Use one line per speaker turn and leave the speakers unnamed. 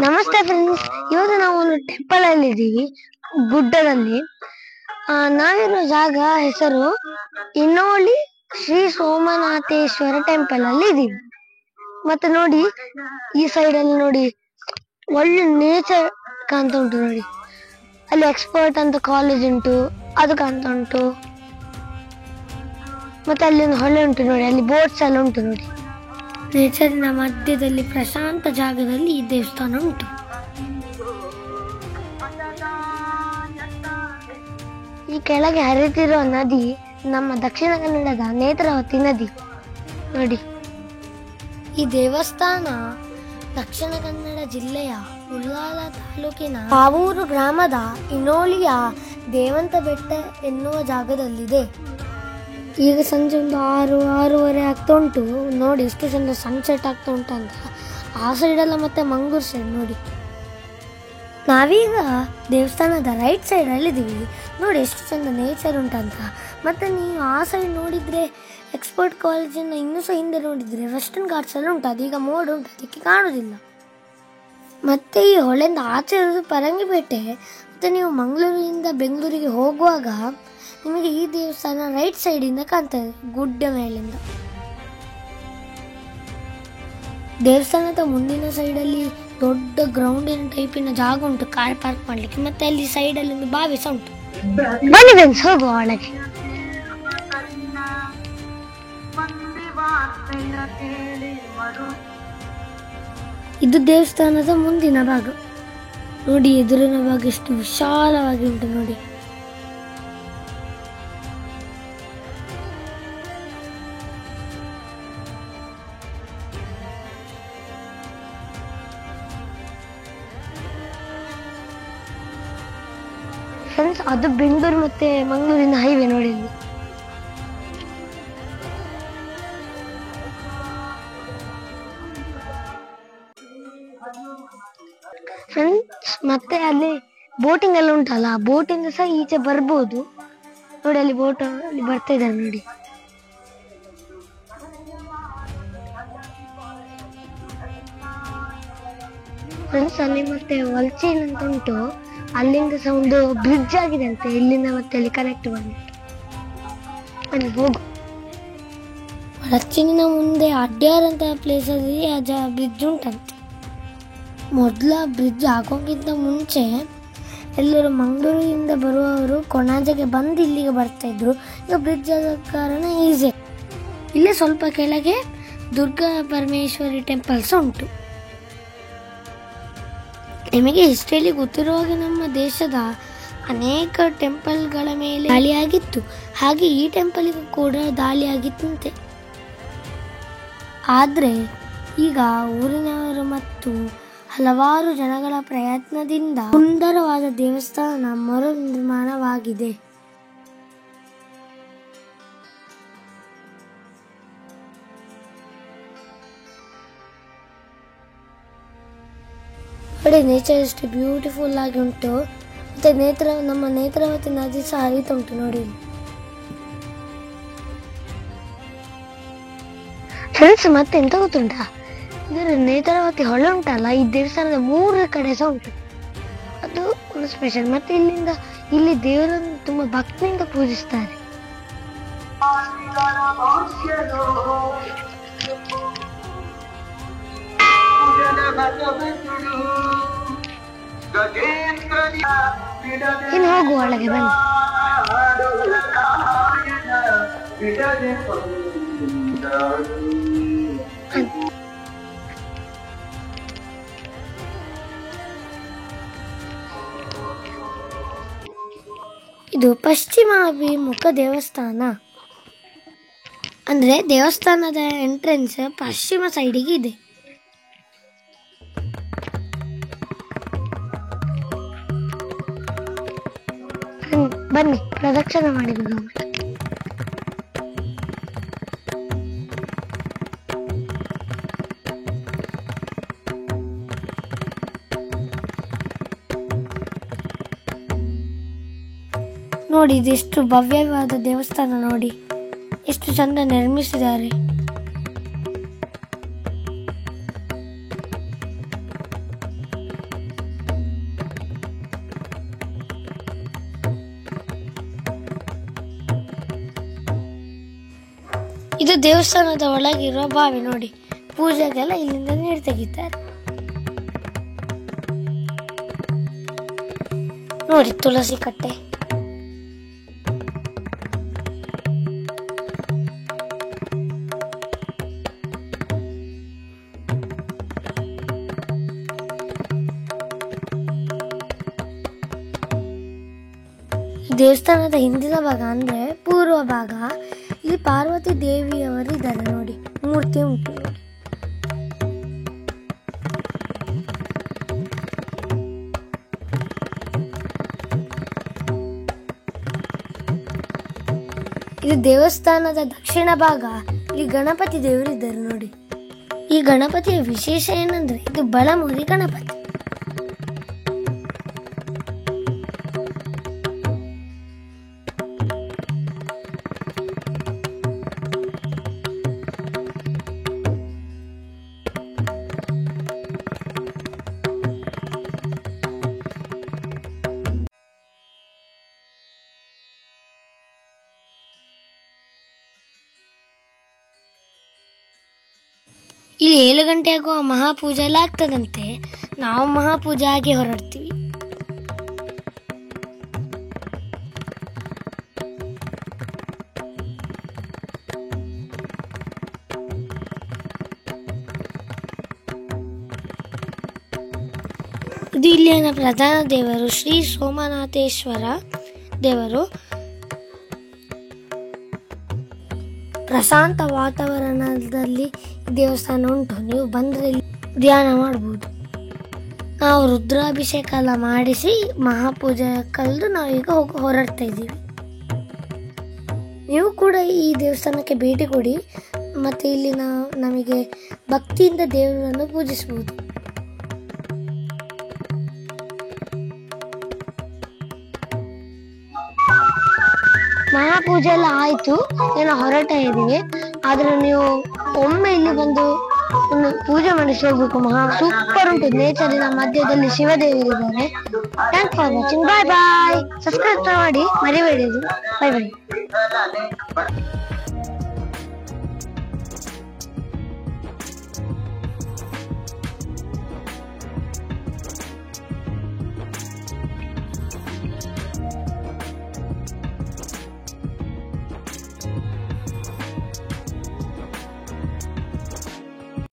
ನಮಸ್ತೆ ಫ್ರೆಂಡ್ಸ್, ಇವತ್ತು ನಾವು ಒಂದು ಟೆಂಪಲ್ ಅಲ್ಲಿ ಇದ್ದೀವಿ, ಗುಡ್ಡದಲ್ಲಿ. ನಾವಿರೋ ಜಾಗ ಹೆಸರು ಇನ್ನೋಳಿ ಶ್ರೀ ಸೋಮನಾಥೇಶ್ವರ ಟೆಂಪಲ್ ಅಲ್ಲಿ ಇದ್ದೀವಿ. ಮತ್ತೆ ನೋಡಿ, ಈ ಸೈಡ್ ಅಲ್ಲಿ ನೋಡಿ ಒಳ್ಳೆ ನೇಚರ್ ಕಾಣ್ತಾ ಉಂಟು. ನೋಡಿ, ಅಲ್ಲಿ ಎಕ್ಸ್ಪರ್ಟ್ ಅಂತ ಕಾಲೇಜ್ ಉಂಟು, ಅದು ಕಾಣ್ತಾ ಉಂಟು. ಮತ್ತೆ ಅಲ್ಲಿ ಒಂದು ಹೊಳೆ ಉಂಟು ನೋಡಿ, ಅಲ್ಲಿ ಬೋಟ್ಸ್ ಎಲ್ಲ ಉಂಟು ನೋಡಿ. ನೇಚರಿನ ಮಧ್ಯದಲ್ಲಿ ಪ್ರಶಾಂತ ಜಾಗದಲ್ಲಿ ಈ ದೇವಸ್ಥಾನ ಉಂಟು. ಈ ಕೆಳಗೆ ಹರಿತಿರುವ ನದಿ ನಮ್ಮ ದಕ್ಷಿಣ ಕನ್ನಡದ ನೇತ್ರಾವತಿ ನದಿ ನೋಡಿ. ಈ ದೇವಸ್ಥಾನ ದಕ್ಷಿಣ ಕನ್ನಡ ಜಿಲ್ಲೆಯ ಉಳ್ಳಾಲ ತಾಲೂಕಿನ ಕಾವೂರು ಗ್ರಾಮದ ಇನ್ನೋಳಿಯ ದೇವಂತ ಬೆಟ್ಟ ಎನ್ನುವ ಜಾಗದಲ್ಲಿದೆ. ಈಗ ಸಂಜೆ ಒಂದು 6-6:30 ಆಗ್ತಾ ಉಂಟು. ನೋಡಿ ಎಷ್ಟು ಚಂದ ಸನ್ಸೆಟ್ ಆಗ್ತಾ ಉಂಟಂತ. ಆ ಸೈಡೆಲ್ಲ ಮತ್ತೆ ಮಂಗಳೂರು ಸೈಡ್ ನೋಡಿ. ನಾವೀಗ ದೇವಸ್ಥಾನದ ರೈಟ್ ಸೈಡ್ ಅಲ್ಲಿ ಇದ್ದೀವಿ. ನೋಡಿ ಎಷ್ಟು ಚಂದ ನೇಚರ್ ಉಂಟಂತ. ಮತ್ತೆ ನೀವು ಆ ಸೈಡ್ ನೋಡಿದ್ರೆ ಎಕ್ಸ್ಪರ್ಟ್ ಕಾಲೇಜಿನ ಇನ್ನೂ ಸಹ ಹಿಂದೆ ನೋಡಿದ್ರೆ ವೆಸ್ಟರ್ನ್ ಘಾಟ್ಸ್ ಎಲ್ಲ ಉಂಟು. ಅದೀಗ ಮೋಡ್ ಉಂಟು, ಅದಕ್ಕೆ ಕಾಣುವುದಿಲ್ಲ. ಮತ್ತೆ ಈ ಹೊಳೆಯಿಂದ ಆಚೆ ಇರೋದು ಪರಂಗಿಪೇಟೆ. ಮತ್ತೆ ನೀವು ಮಂಗಳೂರಿನಿಂದ ಬೆಂಗಳೂರಿಗೆ ಹೋಗುವಾಗ ನಿಮಗೆ ಈ ದೇವಸ್ಥಾನ ರೈಟ್ ಸೈಡ್ ಇಂದ ಕಾಣ್ತದೆ, ಗುಡ್ಡ ಮೇಲಿಂದ. ದೇವಸ್ಥಾನದ ಮುಂದಿನ ಸೈಡ್ ಅಲ್ಲಿ ದೊಡ್ಡ ಗ್ರೌಂಡಿನ ಟೈಪಿನ ಜಾಗ ಉಂಟು ಕಾರ್ ಪಾರ್ಕ್ ಮಾಡ್ಲಿಕ್ಕೆ. ಮತ್ತೆ ಅಲ್ಲಿ ಸೈಡ್ ಅಲ್ಲಿ ಒಂದು ಬಾವಿ ಸಹ ಉಂಟು. ಬನ್ನಿ ಫ್ರೆಂಡ್ಸ್, ಹೋಗುವ ಒಳಗೆ. ಇದು ದೇವಸ್ಥಾನದ ಮುಂದಿನ ಭಾಗ ನೋಡಿ. ಎದುರಿನ ಭಾಗ ಎಷ್ಟು ವಿಶಾಲವಾಗಿ ಉಂಟು ನೋಡಿ. ಫ್ರೆಂಡ್ಸ್, ಅದು ಬೆಂಗಳೂರು ಮತ್ತೆ ಮಂಗಳೂರಿನ ಹೈವೇ ನೋಡಿ. ಫ್ರೆಂಡ್ಸ್, ಮತ್ತೆ ಅಲ್ಲಿ ಬೋಟಿಂಗ್ ಎಲ್ಲ ಉಂಟಲ್ಲ, ಬೋಟಿಂದ ಸಹ ಈಚೆ ಬರ್ಬೋದು ನೋಡಿ. ಅಲ್ಲಿ ಬೋಟ್ ಅಲ್ಲಿ ಬರ್ತಾ ಇದ್ದಾರೆ ನೋಡಿ. ಫ್ರೆಂಡ್ಸ್, ಅಲ್ಲಿ ಮತ್ತೆ ವಲ್ಚೇನ್ ಅಂತ ಉಂಟು, ಅಲ್ಲಿಂದ ಸಹ ಒಂದು ಬ್ರಿಡ್ಜ್ ಆಗಿದೆ ಅಂತೆ. ಇಲ್ಲಿಂದ ಮತ್ತೆ ಅಲ್ಲಿ ಕನೆಕ್ಟ್ ಬಂದಿತ್ತು. ಅಲ್ಲಿ ಹೋಗು. ವಲ್ಚೇನಿನ ಮುಂದೆ ಅಡ್ಯಾರ್ ಅಂತ ಪ್ಲೇಸ್ ಅಲ್ಲಿ ಬ್ರಿಡ್ಜ್ ಉಂಟಂತೆ. ಮೊದಲ ಬ್ರಿಡ್ಜ್ ಹಾಕೋಕ್ಕಿಂತ ಮುಂಚೆ ಎಲ್ಲರೂ ಮಂಗಳೂರಿನಿಂದ ಬರುವವರು ಕೊಣಾಜೆಗೆ ಬಂದು ಇಲ್ಲಿಗೆ ಬರ್ತಾ ಇದ್ರು. ಈಗ ಬ್ರಿಡ್ಜ್ ಆದ ಕಾರಣ ಈಸಿ. ಇಲ್ಲೇ ಸ್ವಲ್ಪ ಕೆಳಗೆ ದುರ್ಗಾ ಪರಮೇಶ್ವರಿ ಟೆಂಪಲ್ಸ್ ಉಂಟು. ನಿಮಗೆ ಹಿಸ್ಟ್ರಿಯಲ್ಲಿ ಗೊತ್ತಿರುವ ಹಾಗೆ ನಮ್ಮ ದೇಶದ ಅನೇಕ ಟೆಂಪಲ್ಗಳ ಮೇಲೆ ದಾಳಿಯಾಗಿತ್ತು. ಹಾಗೆ ಈ ಟೆಂಪಲ್ಗೂ ಕೂಡ ದಾಳಿಯಾಗಿತ್ತಂತೆ. ಆದರೆ ಈಗ ಊರಿನವರು ಮತ್ತು ಹಲವಾರು ಜನಗಳ ಪ್ರಯತ್ನದಿಂದ ಸುಂದರವಾದ ದೇವಸ್ಥಾನ ಮರು ನಿರ್ಮಾಣವಾಗಿದೆ. ನೋಡಿ, ನೇಚರ್ ಎಷ್ಟು ಬ್ಯೂಟಿಫುಲ್ ಆಗಿ ಉಂಟು. ಮತ್ತೆ ನಮ್ಮ ನೇತ್ರಾವತಿ ನದಿ ಸಹ ಹರಿತಾ ಉಂಟು ನೋಡಿ. ಫ್ರೆಂಡ್ಸ್, ಮತ್ತೆ ಎಂತ ಗೊತ್ತುಂಟಾ, ಇದರ ನೇತ್ರಾವತಿ ಹೊಳೆ ಉಂಟಲ್ಲ, ಈ ದೇವಸ್ಥಾನದ 3 ಕಡೆ ಸಹ ಉಂಟು. ಅದು ಒಂದು ಸ್ಪೆಷಲ್. ಮತ್ತೆ ಇಲ್ಲಿ ದೇವರನ್ನು ತುಂಬಾ ಭಕ್ತಿಯಿಂದ ಪೂಜಿಸ್ತಾರೆ. ಇನ್ನು ಹೋಗುವ ಒಳಗೆ ಬನ್ನಿ. ಇದು ಪಶ್ಚಿಮಾಭಿಮುಖ ದೇವಸ್ಥಾನ. ಅಂದ್ರೆ ದೇವಸ್ಥಾನದ ಎಂಟ್ರೆನ್ಸ್ ಪಶ್ಚಿಮ ಸೈಡಿಗೆ ಇದೆ. ಬನ್ನಿ, ಪ್ರದಕ್ಷಿಣೆ ಮಾಡಿ ಬರೋಣ. ನೋಡಿ, ಇದೆಷ್ಟು ಭವ್ಯವಾದ ದೇವಸ್ಥಾನ ನೋಡಿ, ಎಷ್ಟು ಚಂದ ನಿರ್ಮಿಸಿದ್ದಾರೆ. ಇದು ದೇವಸ್ಥಾನದ ಒಳಗಿರುವ ಬಾವಿ ನೋಡಿ. ಪೂಜೆಗೆಲ್ಲ ಇಲ್ಲಿಂದ ನೀರು ತೆಗಿತಾರೆ ನೋಡಿ. ತುಳಸಿ ಕಟ್ಟೆ. ದೇವಸ್ಥಾನದ ಹಿಂದಿನ ಭಾಗ ಅಂದ್ರೆ ಪೂರ್ವ ಭಾಗ. ಇಲ್ಲಿ ಪಾರ್ವತಿ ದೇವಿಯವರು ಇದ್ದಾರೆ ನೋಡಿ, ಮೂರ್ತಿ ಉಂಟು ನೋಡಿ. ಇದು ದೇವಸ್ಥಾನದ ದಕ್ಷಿಣ ಭಾಗ. ಇಲ್ಲಿ ಗಣಪತಿ ದೇವರು ಇದ್ದಾರೆ ನೋಡಿ. ಈ ಗಣಪತಿಯ ವಿಶೇಷ ಏನಂದ್ರೆ ಇದು ಬಲಮುರಿ ಗಣಪತಿ. ಇಲ್ಲಿ 7 ಗಂಟೆ ಆಗುವ ಮಹಾಪೂಜೆ ಎಲ್ಲ ಆಗ್ತದಂತೆ. ನಾವು ಮಹಾಪೂಜೆ ಆಗಿ ಹೊರಡ್ತೀವಿ. ಇದು ಇಲ್ಲಿನ ಪ್ರಧಾನ ದೇವರು ಶ್ರೀ ಸೋಮನಾಥೇಶ್ವರ ದೇವರು. ಪ್ರಶಾಂತ ವಾತಾವರಣದಲ್ಲಿ ದೇವಸ್ಥಾನ ಉಂಟು. ನೀವು ಬಂದರೆ ಧ್ಯಾನ ಮಾಡಬಹುದು. ನಾವು ರುದ್ರಾಭಿಷೇಕ ಎಲ್ಲ ಮಾಡಿಸಿ ಮಹಾಪೂಜೆ ಕಳೆದು ನಾವೀಗ ಹೊರಡ್ತಾ ಇದ್ದೀವಿ. ನೀವು ಕೂಡ ಈ ದೇವಸ್ಥಾನಕ್ಕೆ ಭೇಟಿ ಕೊಡಿ. ಮತ್ತು ಇಲ್ಲಿ ನಮಗೆ ಭಕ್ತಿಯಿಂದ ದೇವರನ್ನು ಪೂಜಿಸಬಹುದು. ಮಹಾಪೂಜೆ ಎಲ್ಲ ಆಯ್ತು, ಏನೋ ಹೊರಟ ಇದ್ದೀವಿ. ಆದ್ರೆ ನೀವು ಒಮ್ಮೆ ಇಲ್ಲಿ ಬಂದು ಒಂದು ಪೂಜೆ ಮಾಡಿಸಿ ಹೋಗ್ಬೇಕು. ಸೂಪರ್ ಉಂಟು. ನೇಚರಿನ ಮಧ್ಯದಲ್ಲಿ ಶಿವದೇವರಿದ್ದಾರೆ. Thanks for watching. Bye bye. Subscribe ಮಾಡಿ ಮರಿಬೇಡಿ. ಬಾಯ್ ಬಾಯ್.